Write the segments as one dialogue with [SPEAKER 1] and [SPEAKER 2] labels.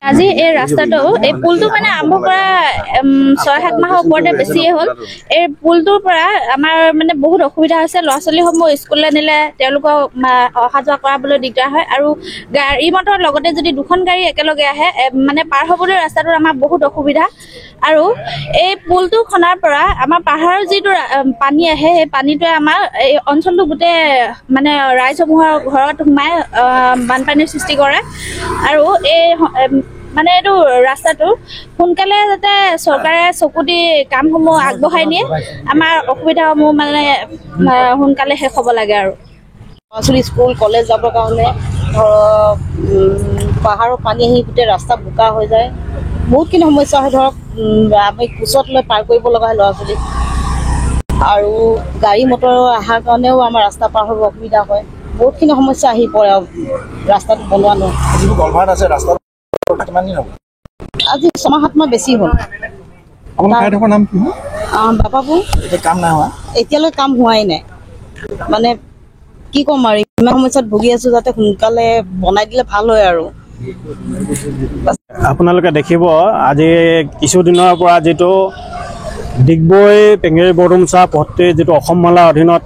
[SPEAKER 1] আজি এই ৰাস্তাটো এই পুলটো মানে আৰম্ভ কৰা ৬-৭ মাহৰ ওপৰতে বেছিয়ে হ'ল। এই পুলটোৰ পৰা আমাৰ মানে বহুত অসুবিধা হৈছে। ল'ৰা ছোৱালীসমূহ স্কুললৈ নিলে তেওঁলোকক অহা যোৱা কৰাবলৈ দিগদাৰ হয় আৰু গাড়ী মটৰৰ লগতে যদি দুখন গাড়ী একেলগে আহে মানে পাৰ হ'বলৈ ৰাস্তাটোত আমাৰ বহুত অসুবিধা। আৰু এই পুলটো খনাৰ পৰা আমাৰ পাহাৰৰ যিটো পানী আহে সেই পানীটোৱে আমাৰ এই অঞ্চলটো গোটেই মানে ৰাইজসমূহৰ ঘৰত সোমাই বানপানীৰ সৃষ্টি কৰে। আৰু এই মানে এইটো ৰাস্তাটো সোনকালে যাতে চৰকাৰে চকু দি কামসমূহ আগবঢ়াই নিয়ে, আমাৰ অসুবিধাসমূহ মানে সোনকালে শেষ হ'ব লাগে। আৰু
[SPEAKER 2] ল'ৰা ছোৱালী স্কুল কলেজ যাবৰ কাৰণে ধৰক পাহাৰৰ পানী আহি গোটেই ৰাস্তা বোকা হৈ যায়। বহুতখিনি সমস্যা হয়। ধৰক আমি কোচত লৈ পাৰ কৰিব লগা হয় ল'ৰা ছোৱালী, আৰু গাড়ী মটৰ অহাৰ কাৰণেও আমাৰ ৰাস্তা পাৰ হ'ব অসুবিধা হয়। বহুতখিনি সমস্যা আহি পৰে ৰাস্তাটো বনোৱা নহয়। আজি ৬-৭ মাহ বেছি হ'ল। বাপাপুৰ এতিয়ালৈ কাম হোৱাই নাই। মানে কি ক'ম আৰু ইমান সমস্যাত ভুগি আছো, যাতে সোনকালে বনাই দিলে ভাল হয়। আৰু
[SPEAKER 3] আপোনালোকে দেখিব আজি কিছুদিনৰ পৰা যিটো ডিগবৈ পেঙেৰি বৰডুমচা পথটি যিটো অসম মালাৰ অধীনত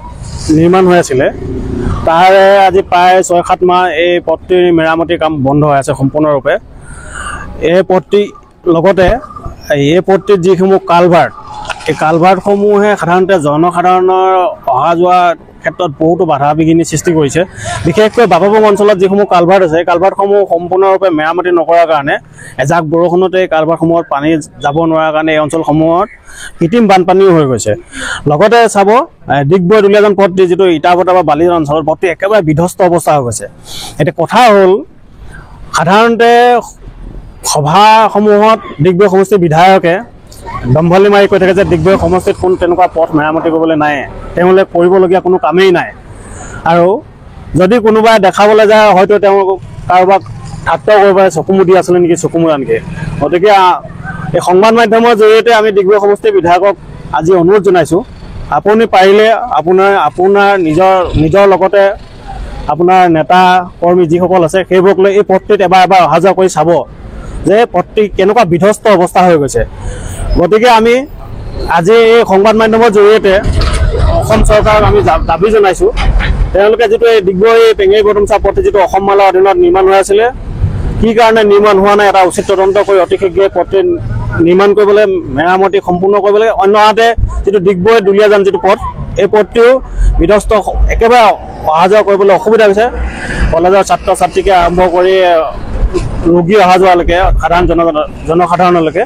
[SPEAKER 3] নিৰ্মাণ হৈ আছিলে, তাৰে আজি প্ৰায় ৬-৭ মাহ এই পথটিৰ মেৰামতিৰ কাম বন্ধ হৈ আছে সম্পূৰ্ণৰূপে। এই পথটিৰ লগতে এই পথটিৰ যিসমূহ কালভাৰ্ট, এই কালভাৰ্টসমূহে সাধাৰণতে জনসাধাৰণৰ অহা যোৱাৰ ক্ষেত্ৰত বহুতো বাধা বিঘিনি সৃষ্টি কৰিছে। বিশেষকৈ বাবাবুং অঞ্চলত যিসমূহ কালভাৰ্ট আছে, এই কালভাৰ্টসমূহ সম্পূৰ্ণৰূপে মেৰামতি নকৰাৰ কাৰণে এজাক বৰষুণতে এই কালভাৰ্টসমূহত পানী যাব নোৱাৰাৰ কাৰণে এই অঞ্চলসমূহত কৃত্ৰিম বানপানীও হৈ গৈছে। লগতে চাব ডিগবৈ দুলীয়াজান পথটি যিটো ইটাভটা বা বালি অঞ্চলত পথটি একেবাৰে বিধ্বস্ত অৱস্থা হৈ গৈছে। এতিয়া কথা হ'ল, সাধাৰণতে সভাসমূহত ডিগবৈ সমষ্টিৰ বিধায়কে দম্ভলি মাৰি কৈ থাকে যে ডিগবৈ সমষ্টিত কোনো তেনেকুৱা পথ মেৰামতি কৰিবলৈ নাই, তেওঁলোকে কৰিবলগীয়া কোনো কামেই নাই। আৰু যদি কোনোবাই দেখাবলৈ যায় হয়তো তেওঁ কাৰোবাক ঠাট্টাও কৰিব পাৰে, চকুমুদি আছিলে নেকি, চকুমুদা নেকি। গতিকে এই সংবাদ মাধ্যমৰ জৰিয়তে আমি ডিগবৈ সমষ্টিৰ বিধায়কক আজি অনুৰোধ জনাইছোঁ, আপুনি পাৰিলে আপোনাৰ নিজৰ লগতে আপোনাৰ নেতা কৰ্মী যিসকল আছে সেইবোৰক লৈ এই পথটিত এবাৰ অহা যোৱা কৰি চাব যে পথটি কেনেকুৱা বিধ্বস্ত অৱস্থা হৈ গৈছে। গতিকে আমি আজি এই সংবাদ মাধ্যমৰ জৰিয়তে অসম চৰকাৰক আমি দাবী জনাইছোঁ, তেওঁলোকে যিটো এই ডিগবৈ পেঙেৰি বৰডুমচা পথটি যিটো অসম মালাৰ অধীনত নিৰ্মাণ হৈ আছিলে, কি কাৰণে নিৰ্মাণ হোৱা নাই এটা উচিত তদন্ত কৰি অতি শীঘ্ৰে পথটি নিৰ্মাণ কৰিবলৈ, মেৰামতি সম্পূৰ্ণ কৰিব লাগে। অন্যহাতে যিটো ডিগবৈ দুলীয়াজান যিটো পথ, এই পথটিও বিধ্বস্ত, একেবাৰে অহা যোৱা কৰিবলৈ অসুবিধা হৈছে। কলেজৰ ছাত্ৰ ছাত্ৰীকে আৰম্ভ কৰি ৰোগী অহা যোৱালৈকে জনসাধাৰণলৈকে।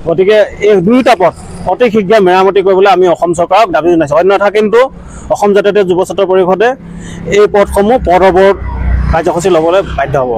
[SPEAKER 3] গতিকে এই দুয়োটা পথ অতি শীঘ্ৰে মেৰামতি কৰিবলৈ আমি অসম চৰকাৰক দাবী জনাইছোঁ। অন্যথা কিন্তু অসম জাতীয় যুৱ ছাত্ৰ পৰিষদে এই পথসমূহ পথৰ ওপৰত কাৰ্যসূচী ল'বলৈ বাধ্য হ'ব।